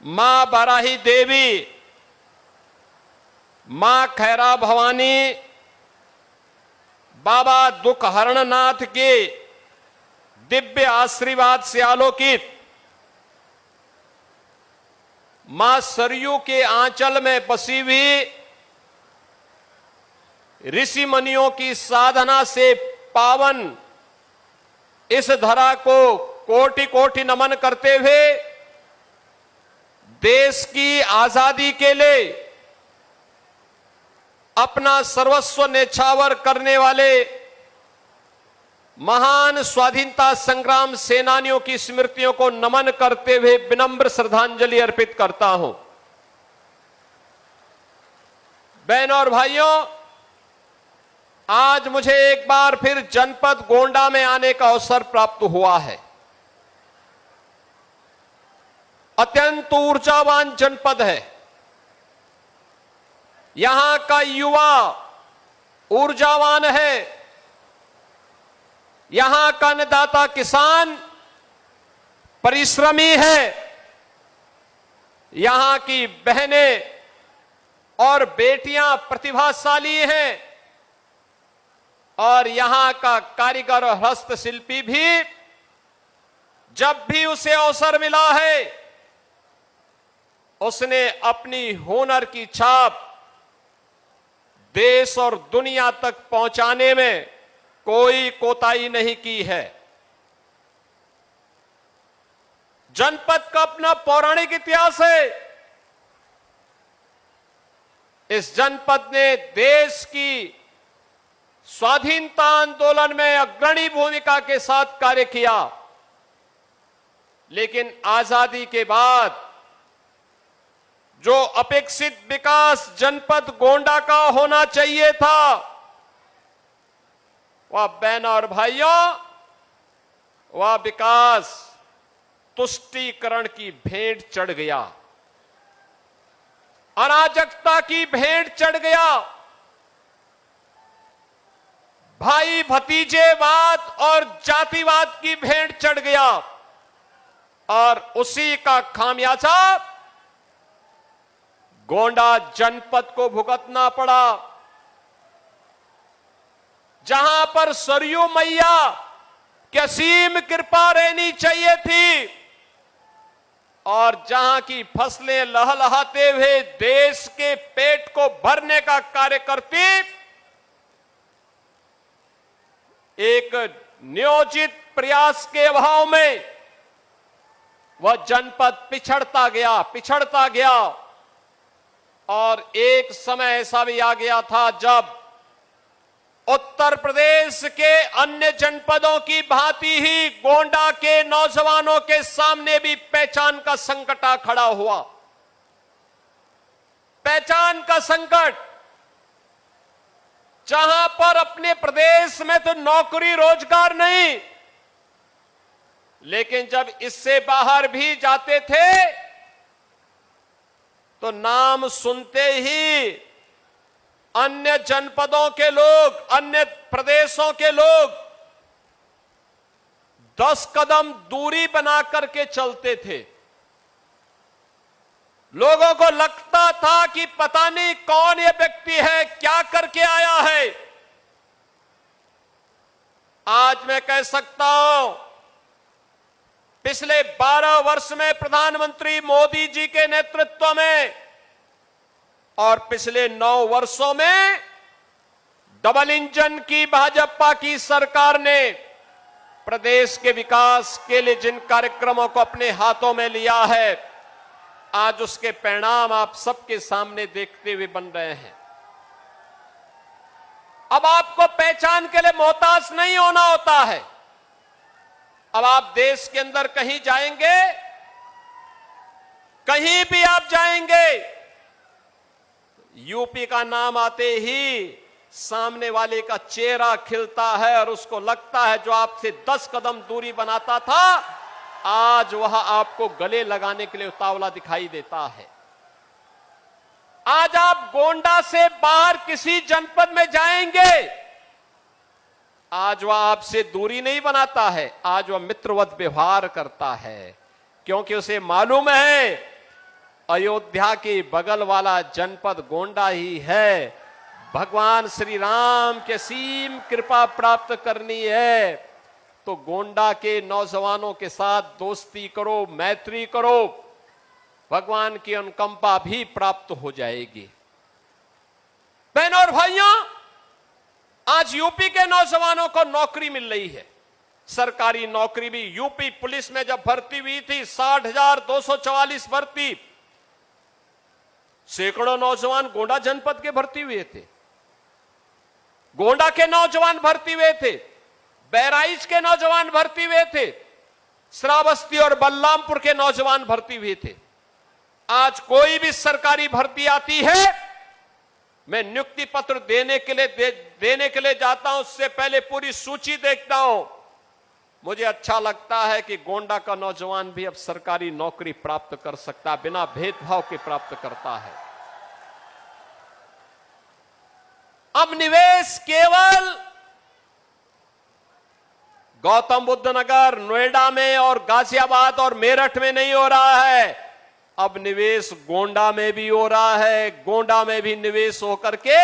मां बाराही देवी, मां खैरा भवानी, बाबा दुख हरणनाथ के दिव्य आशीर्वाद से आलोकित मां सरयू के आंचल में बसी हुई ऋषि मुनियों की साधना से पावन इस धरा को कोटि कोटि नमन करते हुए देश की आजादी के लिए अपना सर्वस्व न्यौछावर करने वाले महान स्वाधीनता संग्राम सेनानियों की स्मृतियों को नमन करते हुए विनम्र श्रद्धांजलि अर्पित करता हूं। बहनों और भाइयों, आज मुझे एक बार फिर जनपद गोंडा में आने का अवसर प्राप्त हुआ है। अत्यंत ऊर्जावान जनपद है। यहां का युवा ऊर्जावान है। यहां का अन्नदाता किसान परिश्रमी है। यहां की बहनें और बेटियां प्रतिभाशाली हैं और यहां का कारीगर और हस्तशिल्पी भी जब भी उसे अवसर मिला है उसने अपनी हुनर की छाप देश और दुनिया तक पहुंचाने में कोई कोताही नहीं की है। जनपद का अपना पौराणिक इतिहास है। इस जनपद ने देश की स्वाधीनता आंदोलन में अग्रणी भूमिका के साथ कार्य किया, लेकिन आजादी के बाद जो अपेक्षित विकास जनपद गोंडा का होना चाहिए था, वह बहनों और भाइयों, वह विकास तुष्टीकरण की भेंट चढ़ गया, अराजकता की भेंट चढ़ गया, भाई भतीजेवाद और जातिवाद की भेंट चढ़ गया और उसी का खामियाजा गोंडा जनपद को भुगतना पड़ा। जहां पर सरयू मैया की असीम कृपा रहनी चाहिए थी और जहां की फसलें लहलहाते हुए देश के पेट को भरने का कार्य करती, एक नियोजित प्रयास के अभाव में वह जनपद पिछड़ता गया और एक समय ऐसा भी आ गया था जब उत्तर प्रदेश के अन्य जनपदों की भांति ही गोंडा के नौजवानों के सामने भी पहचान का संकट आ खड़ा हुआ। पहचान का संकट, जहां पर अपने प्रदेश में तो नौकरी रोजगार नहीं, लेकिन जब इससे बाहर भी जाते थे तो नाम सुनते ही अन्य जनपदों के लोग, अन्य प्रदेशों के लोग 10 कदम दूरी बना करके चलते थे। लोगों को लगता था कि पता नहीं कौन ये व्यक्ति है, क्या करके आया है। आज मैं कह सकता हूं, पिछले 12 वर्ष में प्रधानमंत्री मोदी जी के नेतृत्व में और पिछले 9 वर्षों में डबल इंजन की भाजपा की सरकार ने प्रदेश के विकास के लिए जिन कार्यक्रमों को अपने हाथों में लिया है, आज उसके परिणाम आप सबके सामने देखते हुए बन रहे हैं। अब आपको पहचान के लिए मोहताज नहीं होना होता है। अब आप देश के अंदर कहीं जाएंगे, कहीं भी आप जाएंगे, यूपी का नाम आते ही सामने वाले का चेहरा खिलता है और उसको लगता है जो आपसे 10 कदम दूरी बनाता था, आज वह आपको गले लगाने के लिए उतावला दिखाई देता है। आज आप गोंडा से बाहर किसी जनपद में जाएंगे, आज वह आपसे दूरी नहीं बनाता है, आज वह मित्रवत व्यवहार करता है, क्योंकि उसे मालूम है अयोध्या के बगल वाला जनपद गोंडा ही है। भगवान श्री राम के सीम कृपा प्राप्त करनी है तो गोंडा के नौजवानों के साथ दोस्ती करो, मैत्री करो, भगवान की अनुकंपा भी प्राप्त हो जाएगी। बहनों और भाइयों, आज यूपी के नौजवानों को नौकरी मिल रही है, सरकारी नौकरी भी। यूपी पुलिस में जब भर्ती हुई थी 60,244 भर्ती, सैकड़ों नौजवान गोंडा जनपद के भर्ती हुए थे। गोंडा के नौजवान भर्ती हुए थे, बहराइच के नौजवान भर्ती हुए थे, श्रावस्ती और बलरामपुर के नौजवान भर्ती हुए थे। आज कोई भी सरकारी भर्ती आती है, मैं नियुक्ति पत्र देने के लिए जाता हूं, उससे पहले पूरी सूची देखता हूं। मुझे अच्छा लगता है कि गोंडा का नौजवान भी अब सरकारी नौकरी प्राप्त कर सकता है, बिना भेदभाव के प्राप्त करता है। अब निवेश केवल गौतम बुद्ध नगर, नोएडा में और गाजियाबाद और मेरठ में नहीं हो रहा है, अब निवेश गोंडा में भी हो रहा है। गोंडा में भी निवेश होकर के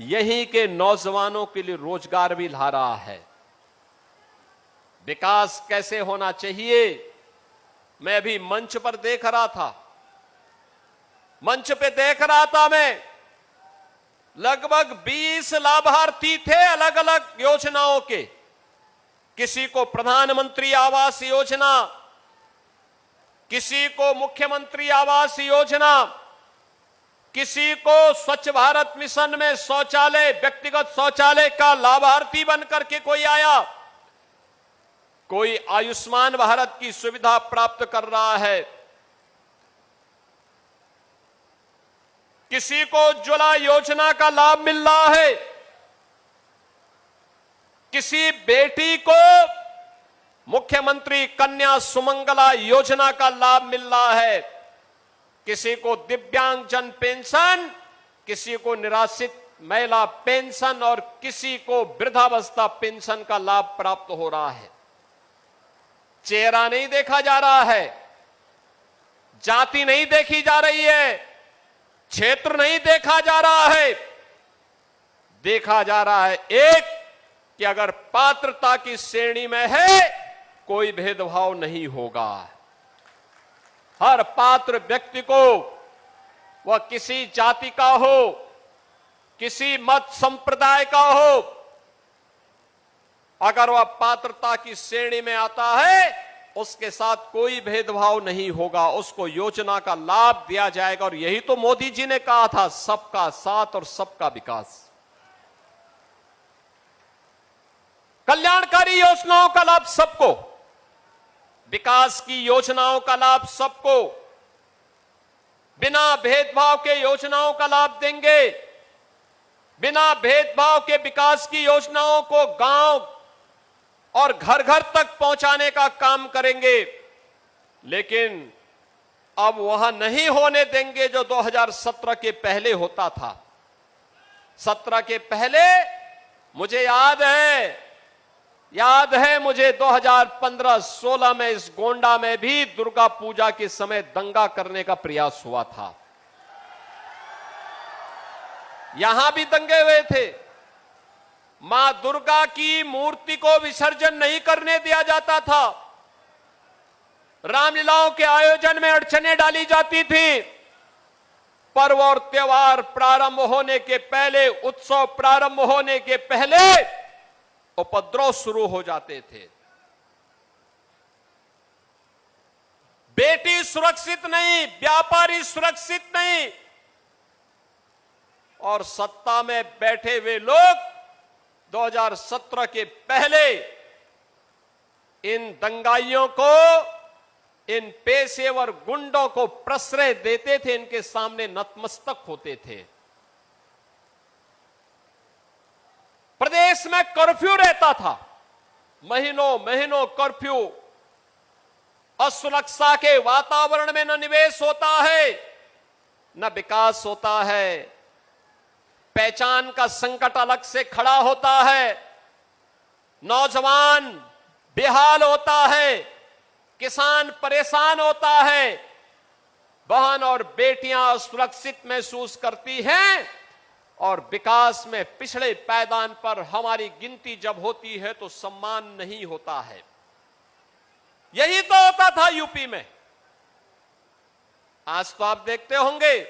यहीं के नौजवानों के लिए रोजगार भी ला रहा है। विकास कैसे होना चाहिए, मैं अभी मंच पर देख रहा था, मंच पे देख रहा था मैं, लगभग 20 लाभार्थी थे अलग अलग योजनाओं के। किसी को प्रधानमंत्री आवास योजना, किसी को मुख्यमंत्री आवास योजना, किसी को स्वच्छ भारत मिशन में शौचालय, व्यक्तिगत शौचालय का लाभार्थी बनकर के कोई आया, कोई आयुष्मान भारत की सुविधा प्राप्त कर रहा है, किसी को उज्ज्वला योजना का लाभ मिल रहा है, किसी बेटी को मुख्यमंत्री कन्या सुमंगला योजना का लाभ मिल रहा है, किसी को दिव्यांगजन पेंशन, किसी को निराश्रित महिला पेंशन और किसी को वृद्धावस्था पेंशन का लाभ प्राप्त हो रहा है। चेहरा नहीं देखा जा रहा है, जाति नहीं देखी जा रही है, क्षेत्र नहीं देखा जा रहा है, देखा जा रहा है एक कि अगर पात्रता की श्रेणी में है कोई भेदभाव नहीं होगा। हर पात्र व्यक्ति को, वह किसी जाति का हो, किसी मत संप्रदाय का हो, अगर वह पात्रता की श्रेणी में आता है उसके साथ कोई भेदभाव नहीं होगा, उसको योजना का लाभ दिया जाएगा। और यही तो मोदी जी ने कहा था, सबका साथ और सबका विकास। कल्याणकारी योजनाओं का लाभ सबको, विकास की योजनाओं का लाभ सबको, बिना भेदभाव के योजनाओं का लाभ देंगे, बिना भेदभाव के विकास की योजनाओं को गांव और घर घर तक पहुंचाने का काम करेंगे। लेकिन अब वह नहीं होने देंगे जो 2017 के पहले होता था। 17 के पहले मुझे याद है मुझे 2015-16 में इस गोंडा में भी दुर्गा पूजा के समय दंगा करने का प्रयास हुआ था। यहां भी दंगे हुए थे, मां दुर्गा की मूर्ति को विसर्जन नहीं करने दिया जाता था, रामलीलाओं के आयोजन में अड़चनें डाली जाती थी, पर्व और त्योहार प्रारंभ होने के पहले, उत्सव प्रारंभ होने के पहले उपद्रव शुरू हो जाते थे। बेटी सुरक्षित नहीं, व्यापारी सुरक्षित नहीं, और सत्ता में बैठे हुए लोग 2017 के पहले इन दंगाइयों को, इन पेशेवर गुंडों को प्रश्रय देते थे, इनके सामने नतमस्तक होते थे। प्रदेश में कर्फ्यू रहता था, महीनों महीनों कर्फ्यू। असुरक्षा के वातावरण में न निवेश होता है, न विकास होता है। पहचान का संकट अलग से खड़ा होता है, नौजवान बेहाल होता है, किसान परेशान होता है, बहन और बेटियां सुरक्षित महसूस करती हैं और विकास में पिछड़े पायदान पर हमारी गिनती जब होती है तो सम्मान नहीं होता है। यही तो होता था यूपी में। आज तो आप देखते होंगे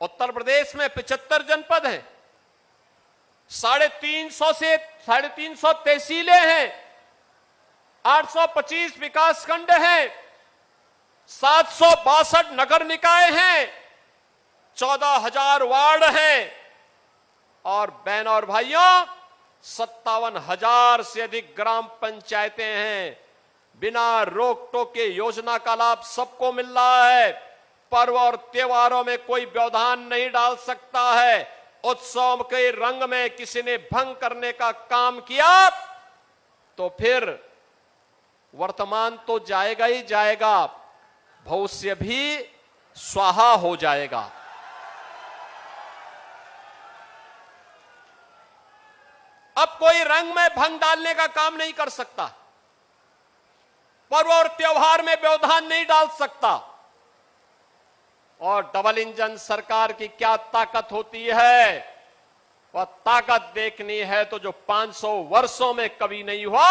उत्तर प्रदेश में 75 जनपद हैं, 350 तहसीलें हैं, 825 विकासखंड हैं, 762 नगर निकाय हैं, 14,000 वार्ड हैं और बहनों और भाइयों 57,000 से अधिक ग्राम पंचायतें हैं। बिना रोक टोक के योजना का लाभ सबको मिल रहा है। पर्व और त्योहारों में कोई व्यवधान नहीं डाल सकता है। उत्सव के रंग में किसी ने भंग करने का काम किया तो फिर वर्तमान तो जाएगा ही जाएगा, भविष्य भी स्वाहा हो जाएगा। अब कोई रंग में भंग डालने का काम नहीं कर सकता, पर्व और त्योहार में व्यवधान नहीं डाल सकता। और डबल इंजन सरकार की क्या ताकत होती है, वह ताकत देखनी है तो जो 500 वर्षों में कभी नहीं हुआ।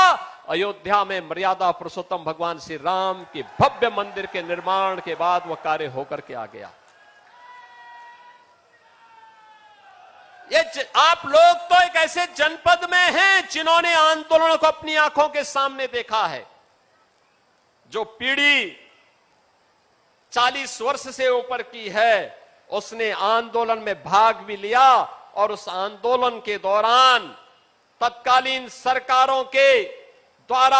अयोध्या में मर्यादा पुरुषोत्तम भगवान श्री राम के भव्य मंदिर के निर्माण के बाद वह कार्य होकर के आ गया। ये आप लोग तो एक ऐसे जनपद में हैं जिन्होंने आंदोलन को अपनी आंखों के सामने देखा है। जो पीढ़ी 40 वर्ष से ऊपर की है उसने आंदोलन में भाग भी लिया और उस आंदोलन के दौरान तत्कालीन सरकारों के द्वारा